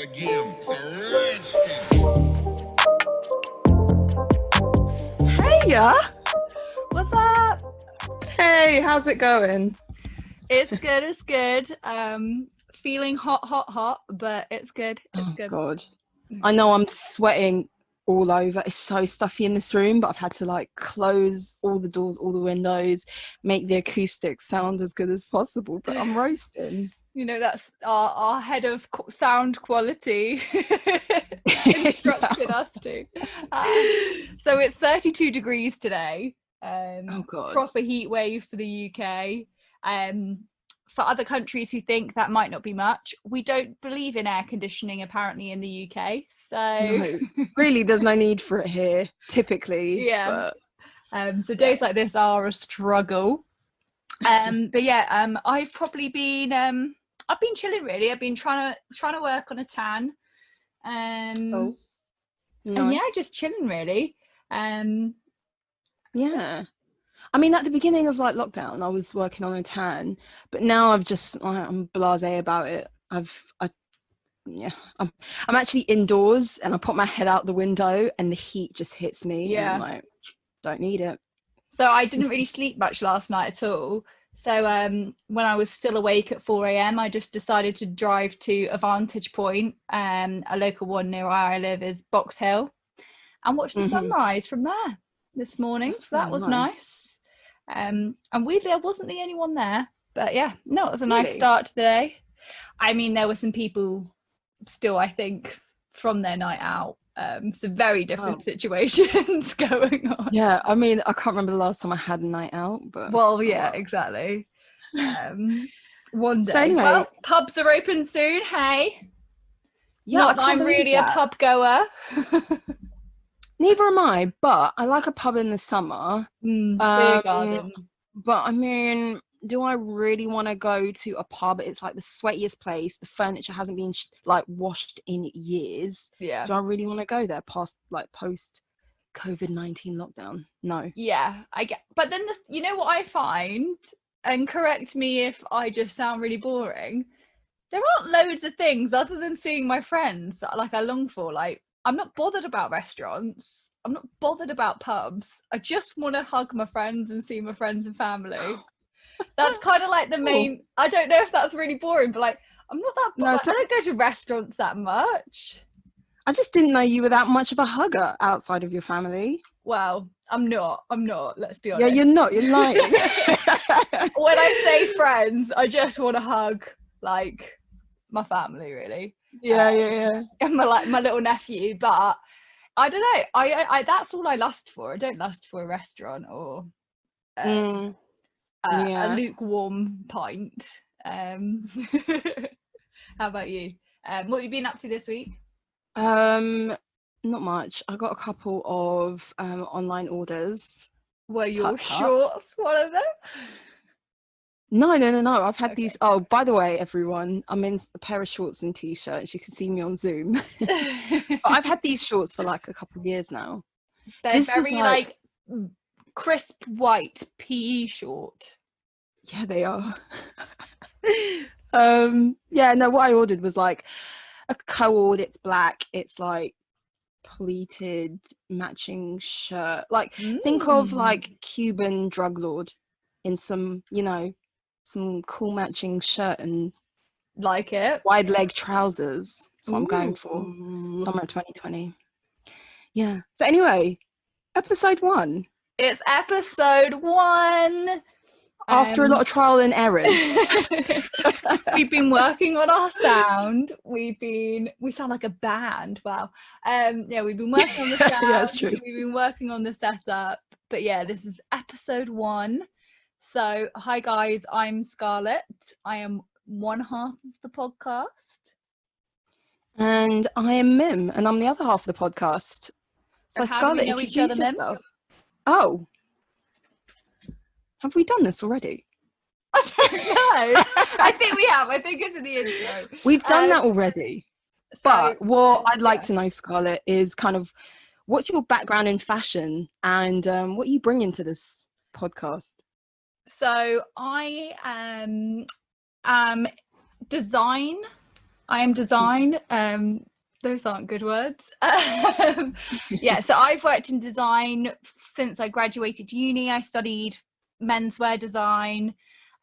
the game. It's a rich thing. Hey, What's up? hey, how's it going? It's good. Feeling hot, but it's good. It's good. God, I know I'm sweating all over. It's so stuffy in this room, but I've had to like close all the doors, all the windows, make the acoustics sound as good as possible. But I'm roasting. You know, that's our head of sound quality instructed us to. So it's 32 degrees today. Oh God. Proper heat wave for the UK. For other countries who think that might not be much, we don't believe in air conditioning apparently in the UK. So No, really, there's no need for it here, typically. yeah. But, So days like this are a struggle. But yeah, I've probably been I've been chilling really. I've been trying to work on a tan. oh, And yeah, nice. just chilling really. Yeah. I mean, at the beginning of like lockdown, I was working on a tan, but now I'm blasé about it. I'm actually indoors and I put my head out the window and the heat just hits me and I'm like, don't need it. So I didn't really sleep much last night at all. So when I was still awake at 4 a.m, I just decided to drive to a vantage point. A local one near where I live is Box Hill, and watch the sunrise from there this morning. That's so that really was nice. And weirdly, I wasn't the only one there. But yeah, no, it was a nice Really? start to the day. I mean, there were some people still, I think, from their night out. Some very different situations going on. Yeah, I mean, I can't remember the last time I had a night out, but Well, yeah, exactly. One day. So anyway, well, pubs are open soon. Hey, yeah, not I that can't I'm believe really that. a pub goer. Neither am I, but I like a pub in the summer. Beer garden. But I mean, do I really want to go to a pub? It's like the sweatiest place. The furniture hasn't been like washed in years. Yeah. Do I really want to go there post COVID-19 lockdown? No. Yeah, I get. But then you know what I find, and correct me if I just sound really boring. There aren't loads of things other than seeing my friends that I long for. Like, I'm not bothered about restaurants. I'm not bothered about pubs. I just want to hug my friends and see my friends and family. That's kind of like the main. I don't know if that's really boring, but like, I'm not that. No, I don't go to restaurants that much. I just didn't know you were that much of a hugger outside of your family. Well, I'm not. Let's be honest. Yeah, you're not. You're lying. When I say friends, I just want to hug like my family, really. Yeah. And my little nephew, but I don't know. I that's all I lust for. I don't lust for a restaurant or a lukewarm pint. How about you? What have you been up to this week? Not much. I got a couple of online orders. Were your shorts one of them? No. I've had these. Oh, by the way, everyone, I'm in a pair of shorts and t-shirt. You can see me on Zoom. But I've had these shorts for like a couple of years now. They're very like crisp white PE short. Yeah, they are. Yeah, no, what I ordered was like a cord. It's black. It's like pleated matching shirt. Like think of like Cuban drug lord in some, some cool matching shirt and like it wide leg trousers. That's what I'm going for. Summer 2020. Yeah. So anyway, episode 1. It's episode 1. After a lot of trial and errors. We've been working on our sound. We sound like a band. Wow. We've been working on the sound. Yeah, that's true. We've been working on the setup. But yeah, this is episode 1. So hi guys, I'm Scarlett. I am one half of the podcast. And I am Mim, and I'm the other half of the podcast. So Scarlett, introduce yourself. Oh. Have we done this already? I don't know. I think we have. I think it's in the intro. We've done that already. But what I'd like to know, Scarlett, is kind of what's your background in fashion and what you bring into this podcast? So I am design I am design. Those aren't good words. Yeah, so I've worked in design since I graduated uni. I studied menswear design,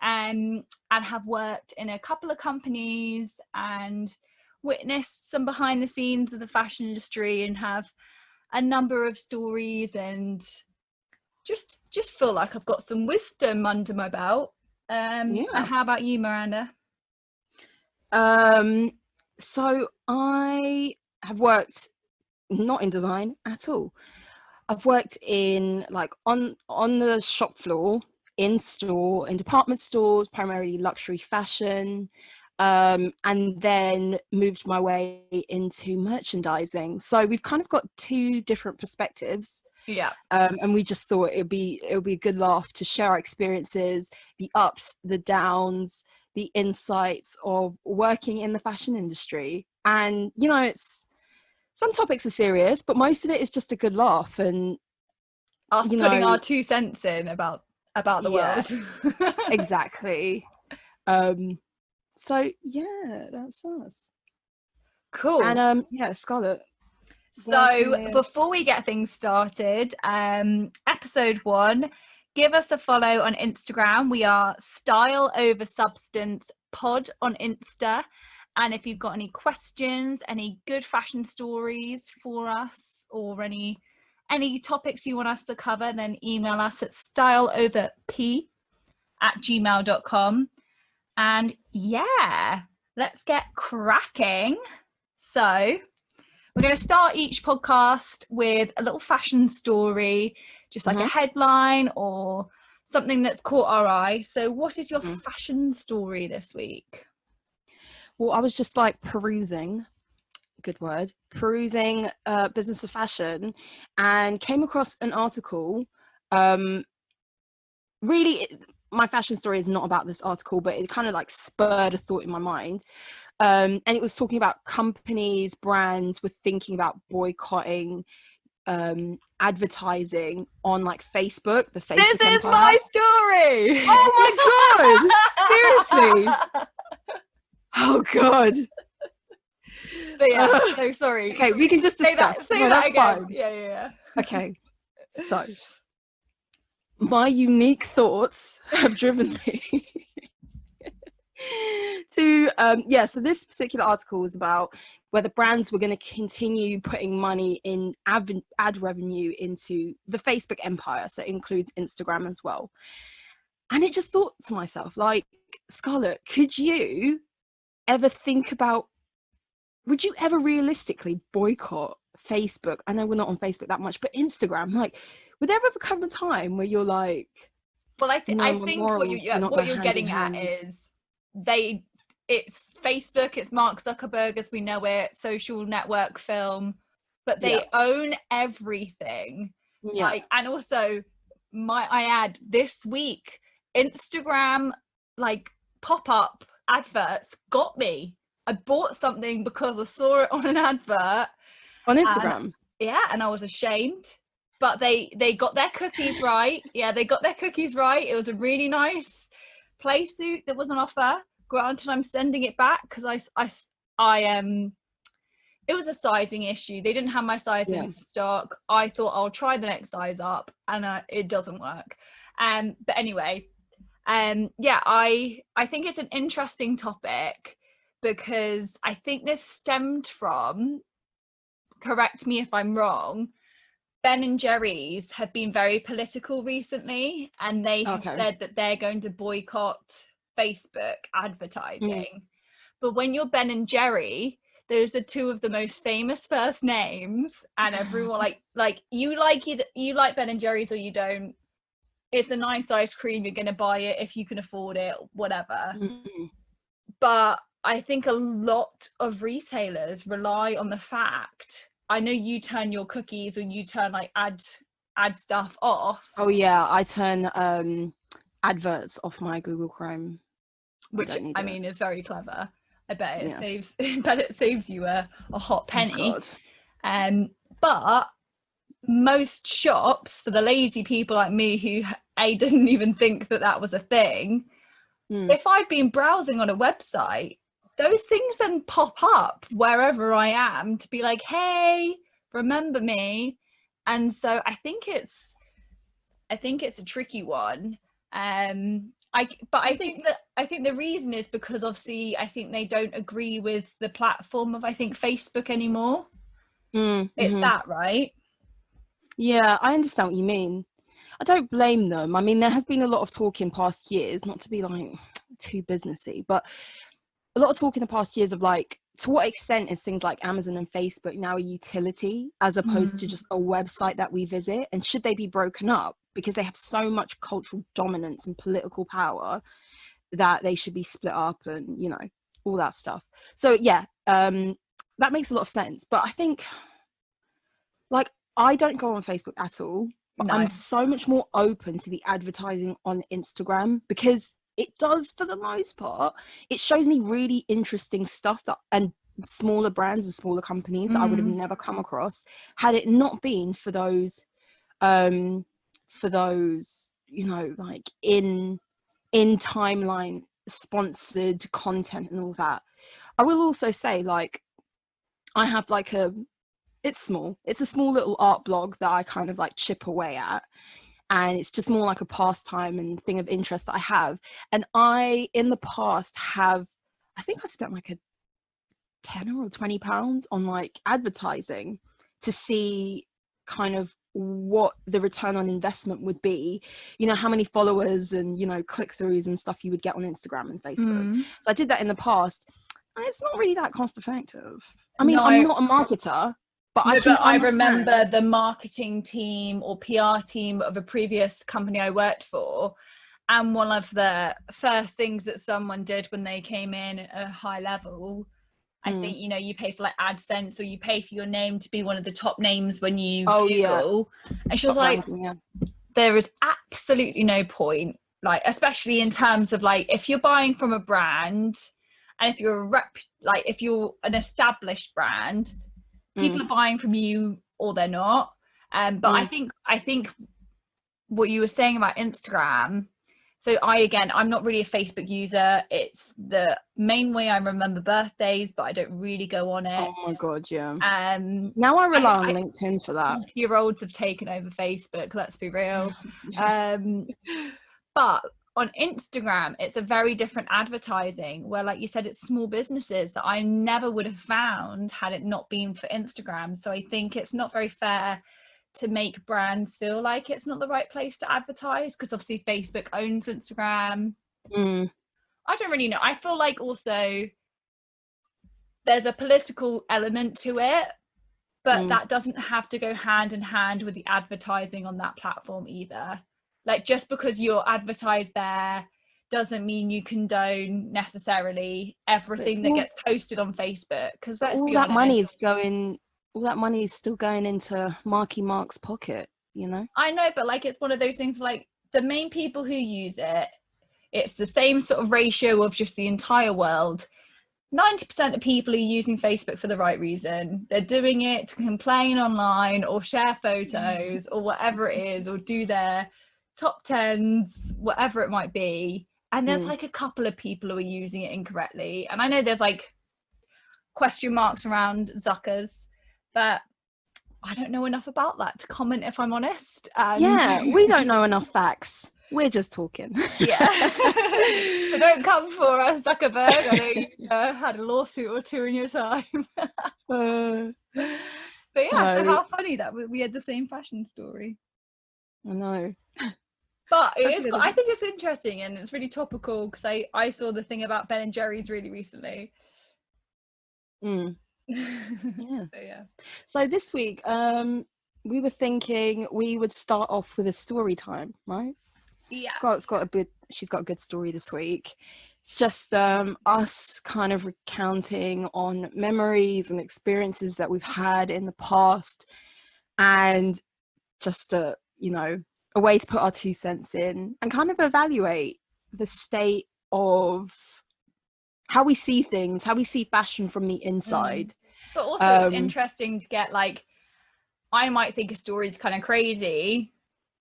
and have worked in a couple of companies and witnessed some behind the scenes of the fashion industry, and have a number of stories, and just feel like I've got some wisdom under my belt. And how about you, Miranda? So I have worked not in design at all. I've worked in like on the shop floor, in store, in department stores, primarily luxury fashion, and then moved my way into merchandising. So we've kind of got two different perspectives. Yeah. And we just thought it'll be a good laugh to share our experiences, the ups, the downs, the insights of working in the fashion industry. And you know, it's some topics are serious, but most of it is just a good laugh, and us putting our 2 cents in about the world. Exactly. So yeah, that's us. Cool. And Scarlett, so before we get things started, episode 1, give us a follow on Instagram. We are Style Over Substance Pod on Insta. And if you've got any questions, any good fashion stories for us, or any topics you want us to cover, then email us at styleoverp@gmail.com. And yeah, let's get cracking. So we're going to start each podcast with a little fashion story, just like a headline or something that's caught our eye. So what is your fashion story this week? Well, I was just like perusing Business of Fashion, and came across an article. Really, my fashion story is not about this article, but it kind of like spurred a thought in my mind. And it was talking about companies, brands were thinking about boycotting advertising on like Facebook, the Facebook This is empire. my story. Oh my god! Seriously? Oh god. But yeah, no, sorry. Okay, we can just discuss. Say that again. Fine. Yeah. Okay, so my unique thoughts have driven me to so this particular article was about whether brands were going to continue putting money in ad revenue into the Facebook empire, so it includes Instagram as well. And it just thought to myself, like, Scarlett, could you ever think about, would you ever realistically boycott Facebook? I know we're not on Facebook that much, but Instagram, like, would there ever come a time where you're like, well, I think what you're getting at is it's Facebook, it's Mark Zuckerberg as we know it, social network film, but they own everything. Like, and also I add, this week Instagram like pop-up adverts got me. I bought something because I saw it on an advert on Instagram. And I was ashamed, but they got their cookies right. Yeah, they got their cookies right. It was a really nice play suit that was on offer. Granted, I'm sending it back because it was a sizing issue. They didn't have my size in stock. I thought I'll try the next size up, and it doesn't work. But anyway, I think it's an interesting topic, because I think this stemmed from, correct me if I'm wrong, Ben and Jerry's have been very political recently, and they have said that they're going to boycott Facebook advertising. But when you're Ben and Jerry, those are two of the most famous first names, and everyone like you like Ben and Jerry's or you don't. It's a nice ice cream, you're gonna buy it if you can afford it, whatever. But I think a lot of retailers rely on the fact, I know you turn your cookies or you turn like ad stuff off. Oh yeah, I turn adverts off my Google Chrome, which I mean is very clever. I bet it saves you a hot penny. But most shops, for the lazy people like me who didn't even think that was a thing, if I've been browsing on a website those things then pop up wherever I am to be like, hey, remember me. And so I think it's a tricky one. I think the reason is because obviously I think they don't agree with the platform of, I think, Facebook anymore. It's that, right? Yeah, I understand what you mean. I don't blame them. I mean, there has been a lot of talk in past years, not to be like too businessy, but a lot of talk in the past years of like, to what extent is things like Amazon and Facebook now a utility as opposed to just a website that we visit? And should they be broken up because they have so much cultural dominance and political power that they should be split up and, you know, all that stuff. So yeah, that makes a lot of sense. But I think, like, I don't go on Facebook at all, but No. I'm so much more open to the advertising on Instagram because it does, for the most part, it shows me really interesting stuff that, and smaller brands and smaller companies that I would have never come across had it not been for those, you know, like in timeline sponsored content and all that. I will also say, like, I have like it's a small little art blog that I kind of like chip away at, and it's just more like a pastime and thing of interest that I have. And I, in the past, I think I spent like a £10 or £20 on like advertising to see kind of what the return on investment would be, you know, how many followers and, you know, click-throughs and stuff you would get on Instagram and Facebook. So I did that in the past, and it's not really that cost effective. I mean, I'm not a marketer, but I remember the marketing team or PR team of a previous company I worked for, and one of the first things that someone did when they came in at a high level, I think, you know, you pay for like AdSense, or you pay for your name to be one of the top names when you Google. Yeah. And she was like, there is absolutely no point, like, especially in terms of like, if you're buying from a brand, and if you're if you're an established brand, people are buying from you or they're not. But I think what you were saying about Instagram, so I'm not really a Facebook user. It's the main way I remember birthdays, but I don't really go on it. Oh my God, yeah. Now I rely on LinkedIn for that. 40-year-olds have taken over Facebook, let's be real. But on Instagram, it's a very different advertising where, like you said, it's small businesses that I never would have found had it not been for Instagram. So I think it's not very fair to make brands feel like it's not the right place to advertise, because obviously Facebook owns Instagram. I don't really know. I feel like also there's a political element to it, but that doesn't have to go hand in hand with the advertising on that platform either. Like, just because you're advertised there doesn't mean you condone necessarily everything that gets posted on Facebook, because let's be honest, all that money is still going into Marky Mark's pocket, you know? I know, but like, it's one of those things, like, the main people who use it, it's the same sort of ratio of just the entire world. 90% of people are using Facebook for the right reason. They're doing it to complain online or share photos or whatever it is, or do their top 10s, whatever it might be. And there's like a couple of people who are using it incorrectly. And I know there's like question marks around Zuckers, but I don't know enough about that to comment, if I'm honest. Yeah, we don't know enough facts. We're just talking. Yeah. So don't come for us, Zuckerberg. I know you had a lawsuit or two in your time. But yeah, so how funny that we had the same fashion story. I know. But I think it's interesting, and it's really topical, because I saw the thing about Ben and Jerry's really recently. Yeah. So this week, we were thinking we would start off with a story time, right? Yeah. She's got a good story this week. It's just us kind of recounting on memories and experiences that we've had in the past, and just a way to put our 2 cents in and kind of evaluate the state of how we see things, how we see fashion from the inside. But also it's interesting to get, like, I might think a story's kind of crazy,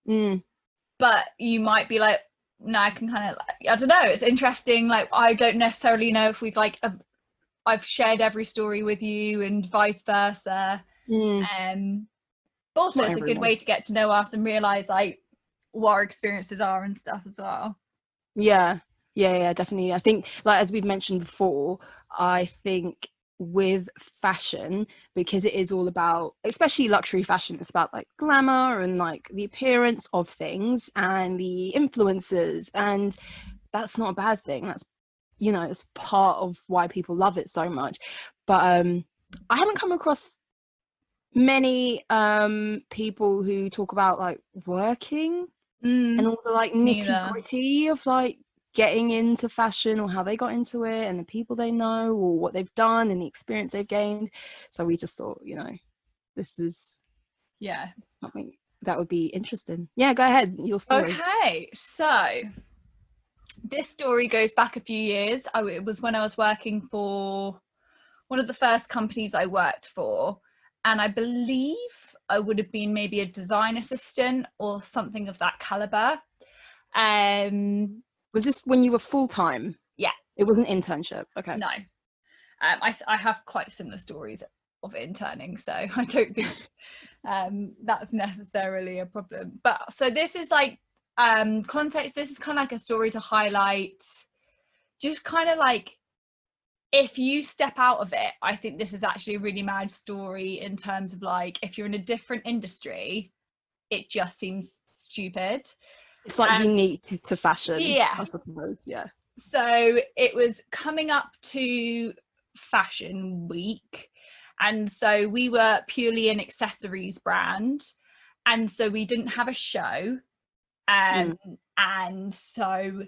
but you might be like, no, I can kind of, I don't know, it's interesting. Like, I don't necessarily know if we've like I've shared every story with you and vice versa. But also Not it's a good everyone. way to get to know us and realize like what our experiences are and stuff as well. Yeah, definitely. I think, like, as we've mentioned before, I think with fashion, because it is all about, especially luxury fashion, it's about like glamour and like the appearance of things and the influencers, and that's not a bad thing. That's, you know, it's part of why people love it so much. But I haven't come across many people who talk about like working and all the like nitty gritty of like getting into fashion, or how they got into it, and the people they know, or what they've done and the experience they've gained. So we just thought, you know, this is something that would be interesting. Yeah, go ahead, your story. Okay, so this story goes back a few years. It was when I was working for one of the first companies I worked for, and I believe I would have been maybe a design assistant or something of that caliber. Was this when you were full-time? Yeah. It was an internship. Okay. No. I have quite similar stories of interning, so I don't think that's necessarily a problem. But so this is like context. This is kind of like a story to highlight just kind of like, if you step out of it, I think this is actually a really mad story in terms of like, if you're in a different industry, it just seems stupid. It's like unique to fashion. Yeah. I suppose. Yeah. So it was coming up to Fashion Week. And so we were purely an accessories brand. And so we didn't have a show. And so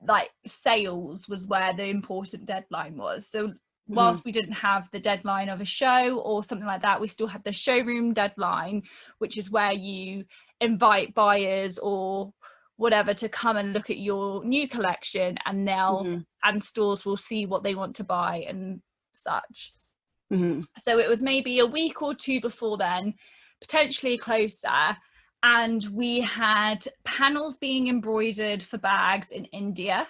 like sales was where the important deadline was. So whilst we didn't have the deadline of a show or something like that, we still had the showroom deadline, which is where you invite buyers or whatever to come and look at your new collection, and they'll and stores will see what they want to buy and such. So it was maybe a week or two before then, potentially closer, and we had panels being embroidered for bags in India,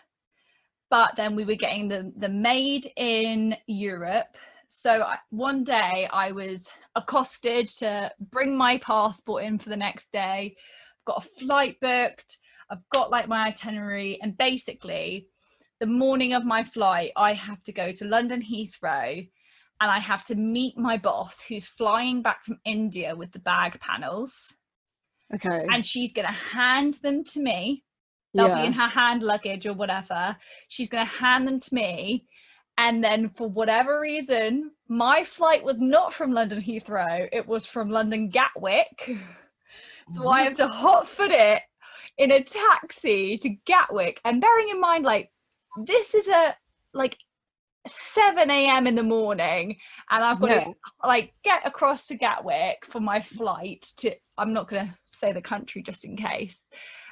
but then we were getting the made in Europe. So one day I was accosted to bring my passport in for the next day. I've got a flight booked, I've got like my itinerary, and basically the morning of my flight I have to go to London Heathrow and I have to meet my boss who's flying back from India with the bag panels. Okay. And she's going to hand them to me. They'll be in her hand luggage or whatever. She's going to hand them to me. And then for whatever reason, my flight was not from London Heathrow. It was from London Gatwick. So I have to hot foot it in a taxi to Gatwick. And bearing in mind, like, this is a, like, 7 a.m. in the morning, and I've got to like get across to Gatwick for my flight to, I'm not going to say the country just in case,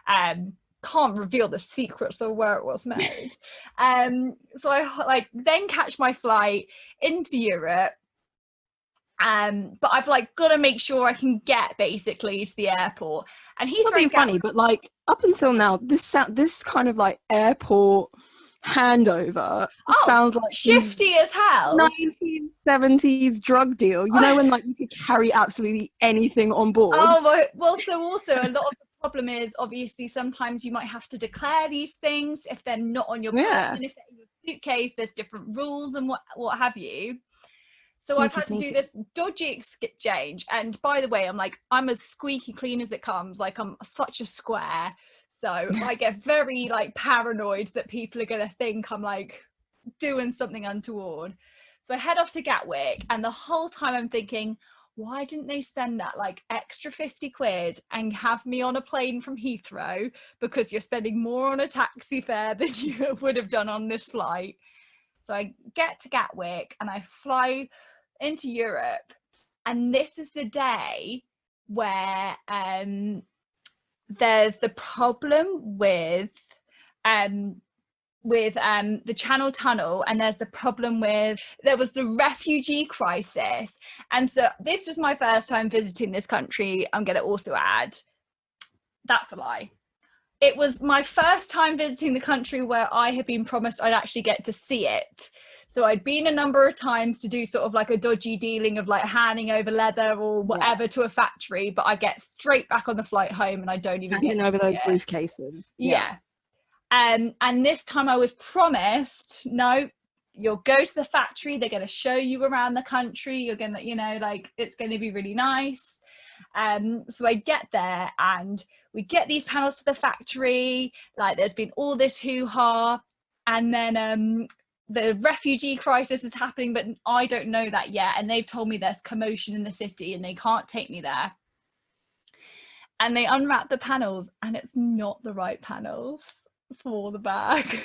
can't reveal the secrets of where it was made. So I like then catch my flight into Europe, but I've like got to make sure I can get basically to the airport. And he's being funny, but like up until now, this kind of like airport handover sounds like shifty as hell 1970s drug deal, you know, when like you could carry absolutely anything on board. Well, so also a lot of the problem is obviously sometimes you might have to declare these things if they're not on your person, if they're in your suitcase, there's different rules and what have you. So I've had to do this dodgy exchange, and by the way, I'm as squeaky clean as it comes. Like, I'm such a square. So I get very like paranoid that people are going to think I'm like doing something untoward. So I head off to Gatwick, and the whole time I'm thinking, why didn't they spend that like extra 50 quid and have me on a plane from Heathrow, because you're spending more on a taxi fare than you would have done on this flight. So I get to Gatwick and I fly into Europe, and this is the day where there's the problem with the Channel Tunnel, and there's the problem with, there was the refugee crisis. And so this was my first time visiting this country. I'm going to also add, that's a lie. It was my first time visiting the country where I had been promised I'd actually get to see it. So I'd been a number of times to do sort of like a dodgy dealing of like handing over leather or whatever to a factory, but I get straight back on the flight home and I don't even handing get over to those see it. briefcases. Yeah. And this time I was promised, no, you'll go to the factory, they're going to show you around the country, you're going to, you know, like it's going to be really nice. So I get there and we get these panels to the factory, like there's been all this hoo-ha, and then the refugee crisis is happening, but I don't know that yet, and they've told me there's commotion in the city and they can't take me there. And they unwrap the panels and it's not the right panels for the bag.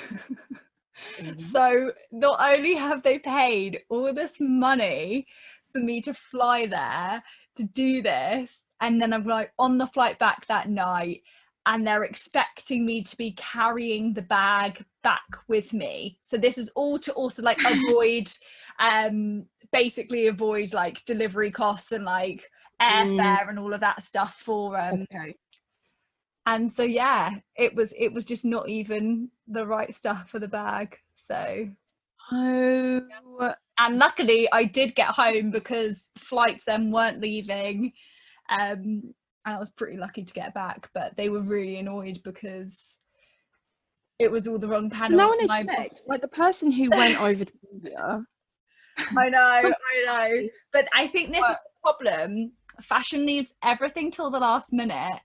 So not only have they paid all this money for me to fly there to do this, and then I'm like on the flight back that night and they're expecting me to be carrying the bag back with me. So this is all to also like avoid basically avoid like delivery costs and like airfare and all of that stuff for and so yeah, it was just not even the right stuff for the bag. So and luckily I did get home because flights then weren't leaving, and I was pretty lucky to get back, but they were really annoyed because it was all the wrong panel. No one had checked. Like the person who went over to India. I know, but I think this is the problem. Fashion leaves everything till the last minute,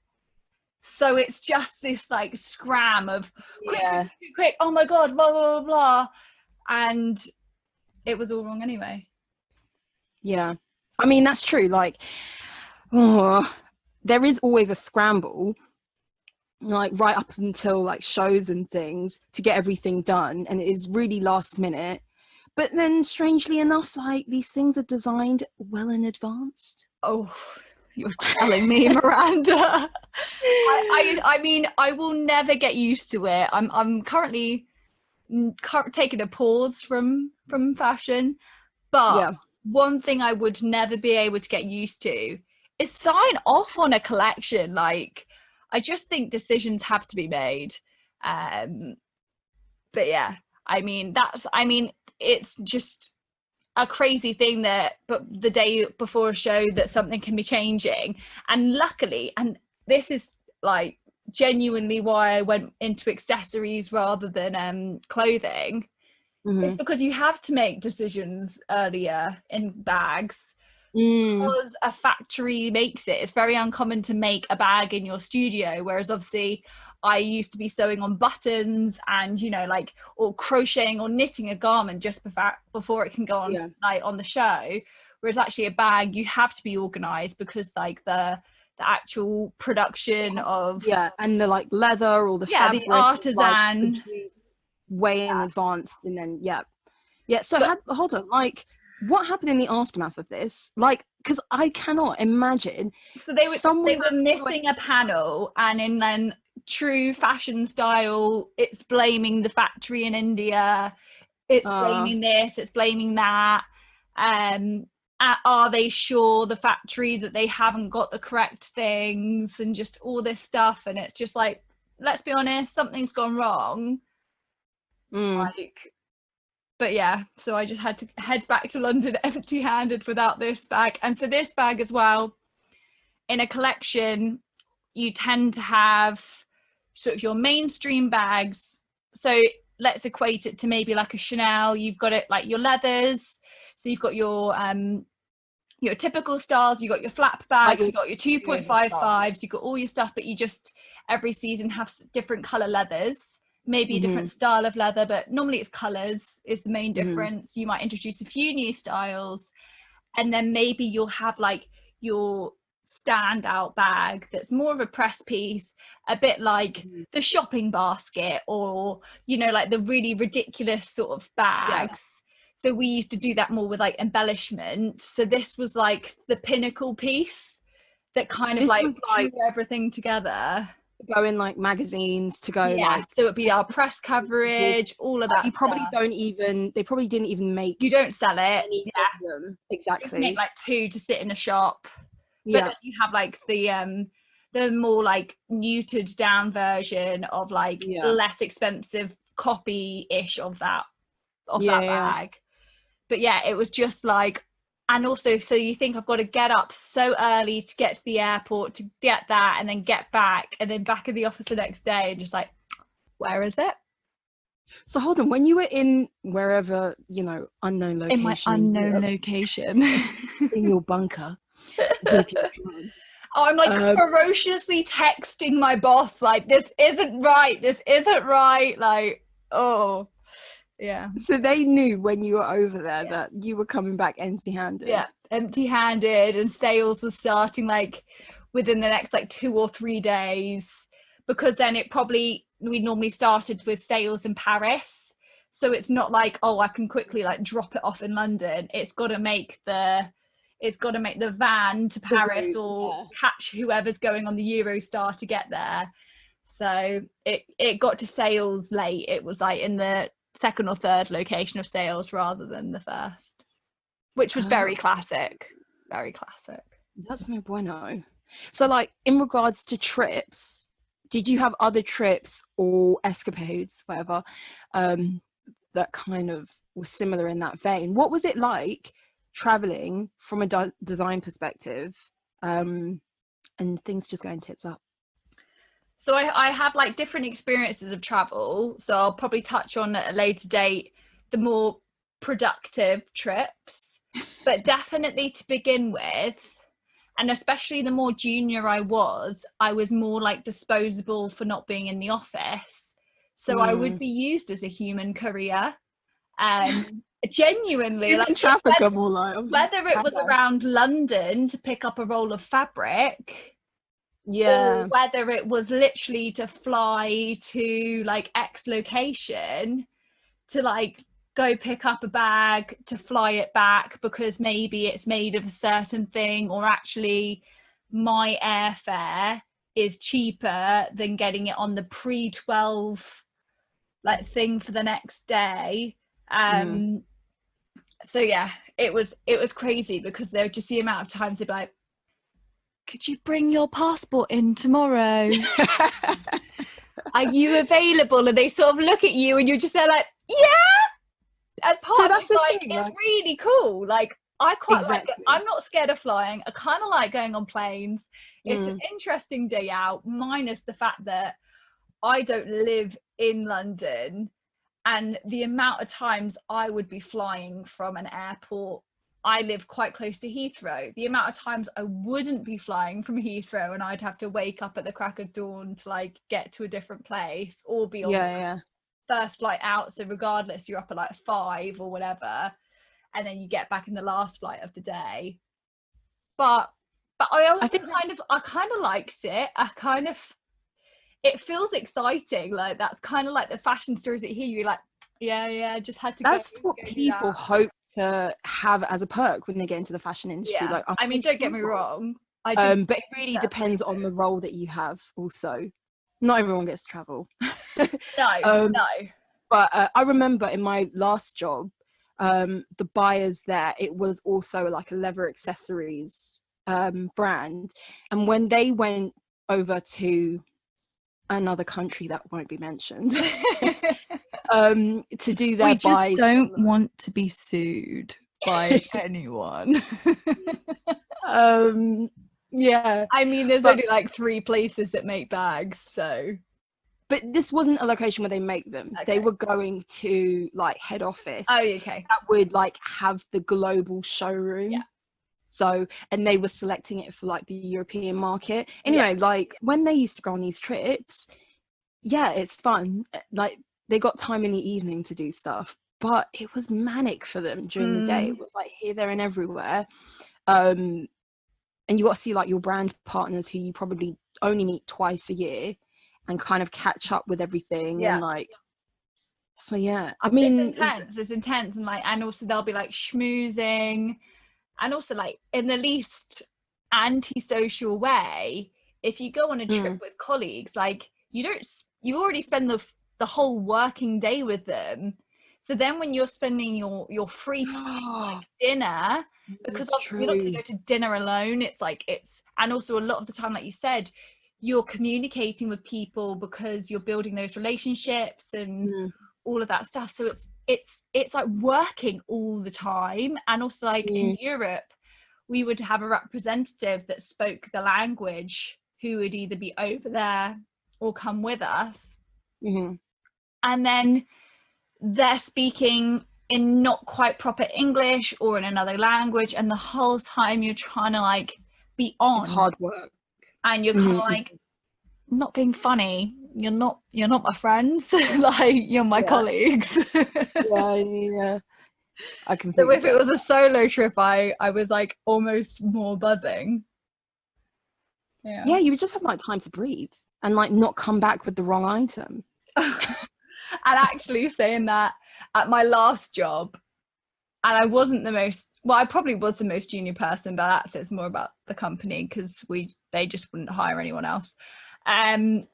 so it's just this like scram of quick, oh my god, blah blah blah blah, and it was all wrong anyway. Yeah, I mean that's true. Like, there is always a scramble, like right up until like shows and things to get everything done, and it is really last minute. But then, strangely enough, like these things are designed well in advance. Oh, you're telling me, Miranda. I mean, I will never get used to it. I'm currently taking a pause from fashion, but one thing I would never be able to get used to is sign off on a collection. Like, I just think decisions have to be made. But yeah, I mean, it's just a crazy thing that but the day before a show that something can be changing, and luckily, and this is like genuinely why I went into accessories rather than clothing, it's because you have to make decisions earlier in bags because a factory makes it. It's very uncommon to make a bag in your studio, whereas obviously I used to be sewing on buttons and, you know, like, or crocheting or knitting a garment just before it can go on like on the show. Whereas actually a bag, you have to be organized because like the actual production of and the like leather or the fabric, the artisan, like, way in advance, and then so hold on, like what happened in the aftermath of this? Like, because I cannot imagine. So they were missing a panel, and in then true fashion style, it's blaming the factory in India, it's blaming this, it's blaming that. Are they sure the factory that they haven't got the correct things, and just all this stuff, and it's just like, let's be honest, something's gone wrong. Like, but yeah, so I just had to head back to London empty-handed without this bag. And so this bag as well, in a collection, you tend to have sort of your mainstream bags. So let's equate it to maybe like a Chanel. You've got it like your leathers. So you've got your typical styles, you've got your flap bags, you've got your 2.55s, you've got all your stuff, but you just every season have different color leathers, maybe a different style of leather, but normally it's colors is the main difference. You might introduce a few new styles, and then maybe you'll have like your standout bag that's more of a press piece, a bit like the shopping basket, or, you know, like the really ridiculous sort of bags. So we used to do that more with like embellishment. So this was like the pinnacle piece that kind of like drew everything together. Go in like magazines to go like, so it'd be our press coverage, all of that. You probably they probably didn't even make. You don't sell it. Exactly. Just make like 2 to sit in a shop. But then you have like the more like muted down version of like less expensive copy-ish of that bag. but yeah, it was just like, and also, so you think I've got to get up so early to get to the airport to get that, and then get back, and then back in the office the next day, and just like, where is it? So hold on, when you were in wherever, unknown location, In my unknown location, in your bunker with your drugs. Oh, I'm like ferociously texting my boss, like, this isn't right. Like, oh, yeah. So they knew when you were over there that you were coming back empty-handed. Yeah, empty-handed, and sales was starting like within the next like 2 or 3 days, because then we normally started with sales in Paris. So it's not like, oh, I can quickly like drop it off in London. It's got to make the van to Paris or catch whoever's going on the Eurostar to get there. So it got to sales late. It was like in the second or third location of sales rather than the first, which was very classic. Very classic. That's no bueno. So like, in regards to trips, did you have other trips or escapades, whatever, that kind of was similar in that vein? What was it like traveling from a design perspective, and things just going tits up? So I have like different experiences of travel. So I'll probably touch on at a later date the more productive trips, but definitely to begin with, and especially the more junior I was more like disposable for not being in the office. So I would be used as a human courier. Genuinely, even like traffic, more like, whether it was around London to pick up a roll of fabric, or whether it was literally to fly to like X location to like go pick up a bag to fly it back because maybe it's made of a certain thing, or actually my airfare is cheaper than getting it on the pre-12 like thing for the next day. So yeah, it was crazy, because there just the amount of times they'd be like, could you bring your passport in tomorrow? Are you available? And they sort of look at you and you're just there like, yeah. And part of it's like, thing, it's really cool. Like, I quite like it. I'm not scared of flying. I kind of like going on planes. It's an interesting day out, minus the fact that I don't live in London, and the amount of times I would be flying from an airport. I live quite close to Heathrow. The amount of times I wouldn't be flying from Heathrow and I'd have to wake up at the crack of dawn to like get to a different place, or be on the first flight out. So regardless, you're up at like 5 or whatever, and then you get back in the last flight of the day. But I also I kind of liked it. It feels exciting. Like, that's kind of like the fashion stories that you hear. You're like, yeah, just had to that's what people hope to have as a perk when they get into the fashion industry. Like, I mean, don't get me wrong, but it really depends on the role that you have also. Not everyone gets to travel. No. But I remember in my last job, the buyers there, it was also like a leather accessories brand, and when they went over to another country that won't be mentioned to do their buys. We just don't want to be sued by anyone. Yeah, I mean, there's only like 3 places that make bags, so. But this wasn't a location where they make them. They were going to like head office. Oh, okay. That would like have the global showroom. Yeah. So, and they were selecting it for like the European market. Anyway, like when they used to go on these trips, it's fun. Like, they got time in the evening to do stuff, but it was manic for them during the day. It was like here, there, and everywhere. And you got to see like your brand partners who you probably only meet twice a year, and kind of catch up with everything. And like, so I mean, it's intense, and like, and also they'll be like schmoozing. And also, like, in the least antisocial way, if you go on a trip with colleagues, like, you already spend the whole working day with them. So then when you're spending your free time, like dinner, because you're not going to go to dinner alone. And also a lot of the time, like you said, you're communicating with people because you're building those relationships and all of that stuff. So it's like working all the time. And also like in Europe, we would have a representative that spoke the language who would either be over there or come with us. And then they're speaking in not quite proper English or in another language, and the whole time you're trying to like be on. It's hard work. And you're kind of like, not being funny, you're not my friends. Like, you're my colleagues. Yeah. I can. So if it was a solo trip, I was like almost more buzzing. Yeah, you would just have like time to breathe and like not come back with the wrong item. And actually saying that, at my last job, and I wasn't the most, well, I probably was the most junior person, but that says more about the company because they just wouldn't hire anyone else. It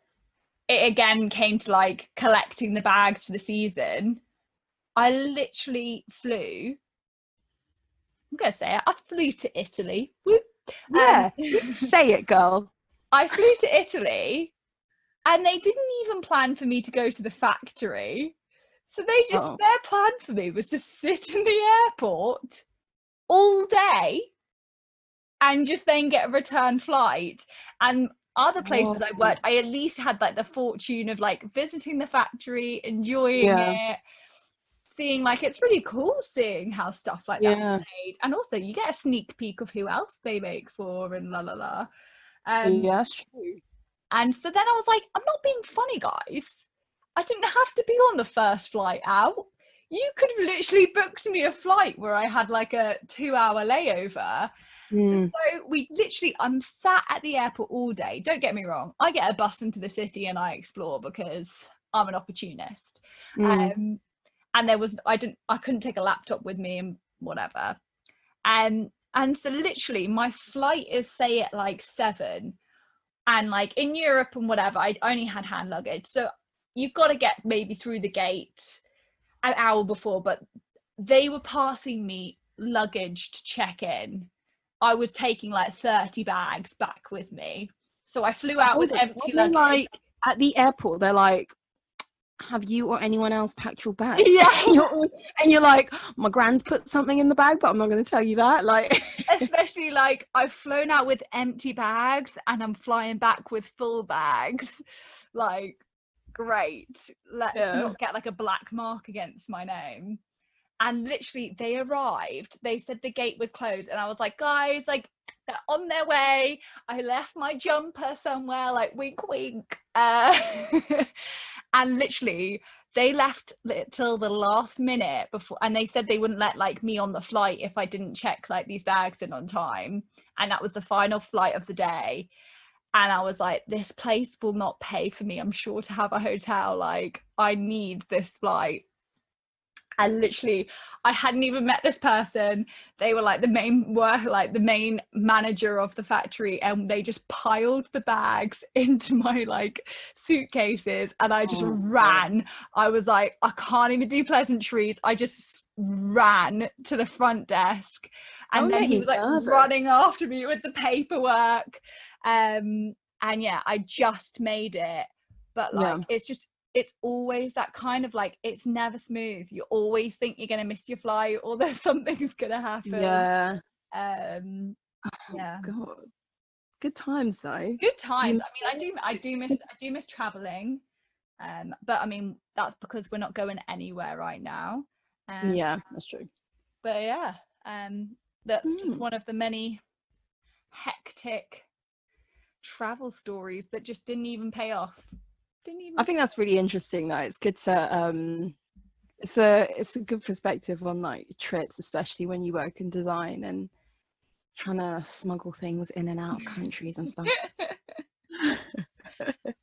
again came to like collecting the bags for the season. I literally flew, I'm gonna say it, I flew to Italy. Yeah, say it, girl. I flew to Italy, and they didn't even plan for me to go to the factory. So they just, their plan for me was to sit in the airport all day and just then get a return flight. And other places I worked, I at least had like the fortune of like visiting the factory, enjoying it, seeing like, it's really cool seeing how stuff like that is made. And also you get a sneak peek of who else they make for and la la la. Yeah, that's true. And so then I was like, I'm not being funny, guys. I didn't have to be on the first flight out. You could have literally booked me a flight where I had like a 2-hour layover. So I'm sat at the airport all day. Don't get me wrong. I get a bus into the city and I explore because I'm an opportunist. And I couldn't take a laptop with me and whatever. And so literally my flight is say at like 7. And like in Europe and whatever, I only had hand luggage. So you've got to get maybe through the gate an hour before, but they were passing me luggage to check in. I was taking like 30 bags back with me. So I flew out with empty luggage. Like at the airport, they're like, have you or anyone else packed your bags? Yeah. and you're like, my grand's put something in the bag, but I'm not going to tell you that. Like, especially like I've flown out with empty bags and I'm flying back with full bags. Like, great, let's not get like a black mark against my name. And literally they arrived, they said the gate would close, and I was like, guys, like they're on their way. I left my jumper somewhere, like wink wink. And literally they left till the last minute before, and they said they wouldn't let like me on the flight if I didn't check like these bags in on time. And that was the final flight of the day. And I was like, this place will not pay for me, I'm sure, to have a hotel. Like, I need this flight. And literally, I hadn't even met this person. They were like the main manager of the factory, and they just piled the bags into my like suitcases, and I just ran. God. I was like, I can't even do pleasantries. I just ran to the front desk, and then he was like running after me with the paperwork. And yeah, I just made it. But like, it's always that kind of like, it's never smooth. You always think you're gonna miss your flight, or there's something's gonna happen. God, good times though. Good times. I mean, I do miss traveling, but I mean, that's because we're not going anywhere right now. Yeah, that's true. But yeah, that's just one of the many hectic travel stories that just didn't even pay off. I think that's really interesting though. It's good to it's a good perspective on like trips, especially when you work in design and trying to smuggle things in and out of countries and stuff.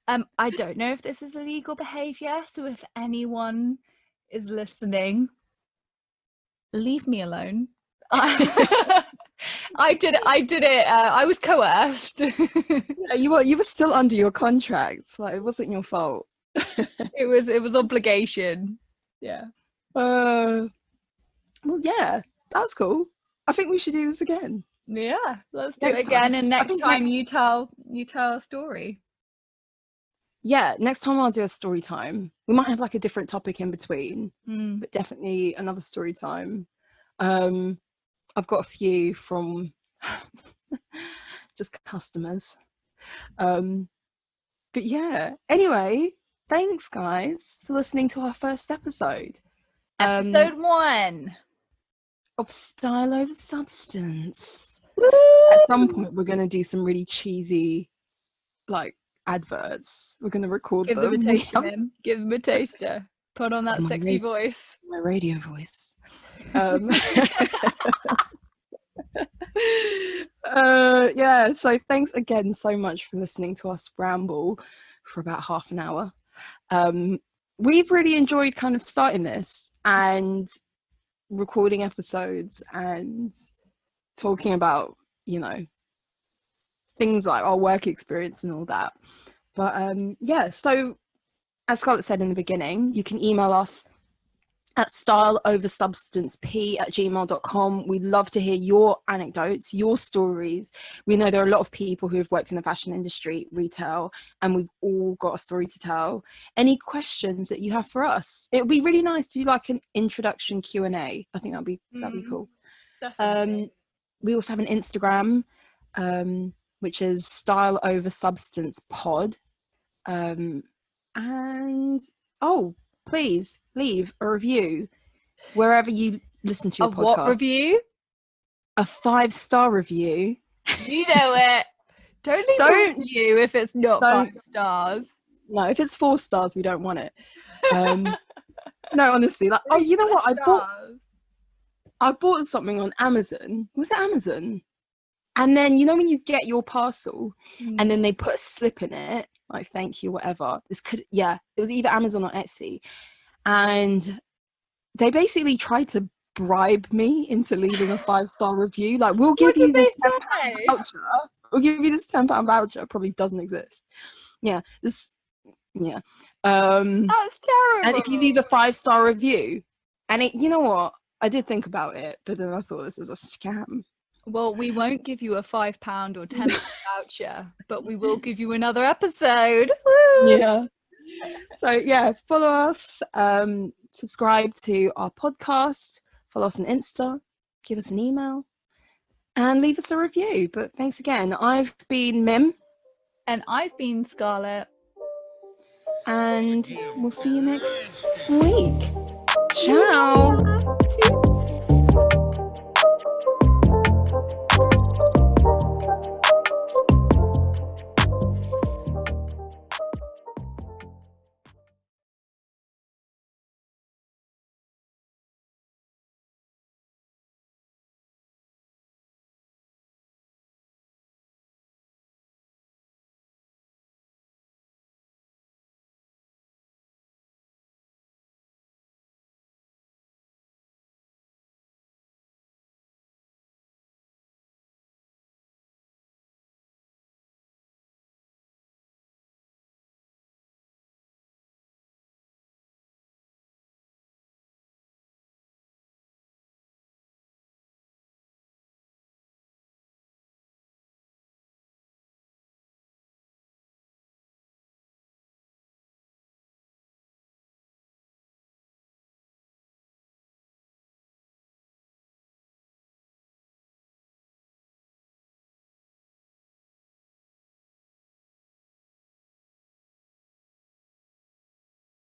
I don't know if this is illegal behavior, so if anyone is listening, leave me alone. I did it. I was coerced. Yeah, you were still under your contract. Like, it wasn't your fault. It was obligation. Yeah. Well, yeah, that's cool. I think we should do this again. Yeah, let's do it again. And next time you tell a story. yeah, next time I'll do a story time. We might have like a different topic in between, Mm. but definitely another story time. I've got a few from just customers. But yeah, anyway, thanks guys for listening to our first episode. Episode 1 of Style Over Substance. Woo! At some point, we're going to do some really cheesy, like, adverts. We're going to record Give them. them a taster, Mim. Give them a taster. Put on that sexy voice. My radio voice. Yeah, so thanks again so much for listening to us ramble for about half an hour. We've really enjoyed kind of starting this and recording episodes and talking about, you know, things like our work experience and all that. But yeah, so as Scarlett said in the beginning, you can email us at styleoversubstancepea@gmail.com. We'd love to hear your anecdotes, your stories. We know there are a lot of people who have worked in the fashion industry, retail, and we've all got a story to tell. Any questions that you have for us? It would be really nice to do like an introduction Q&A. I think that'd be cool. Definitely. We also have an Instagram, which is Style Over Substance Pod. And please leave a review wherever you listen to your podcast. What review? A 5-star review. You know it. Don't leave a review if it's not 5 stars. No, if it's 4 stars, we don't want it. No, honestly, like, oh, you know what? I bought something on Amazon. Was it Amazon? And then, you know, when you get your parcel and then they put a slip in it, like, thank you, whatever. It was either Amazon or Etsy. And they basically tried to bribe me into leaving a 5-star review. Like, we'll give you this £10 voucher. We'll give you this £10 voucher. It probably doesn't exist. Yeah. That's terrible. And if you leave a 5-star review, and you know what? I did think about it, but then I thought this is a scam. Well, we won't give you a £5 or £10 voucher, but we will give you another episode. Woo! Yeah. So yeah, follow us, subscribe to our podcast, follow us on Insta, give us an email, and leave us a review. But thanks again. I've been Mim. And I've been Scarlett. And we'll see you next week. Ciao.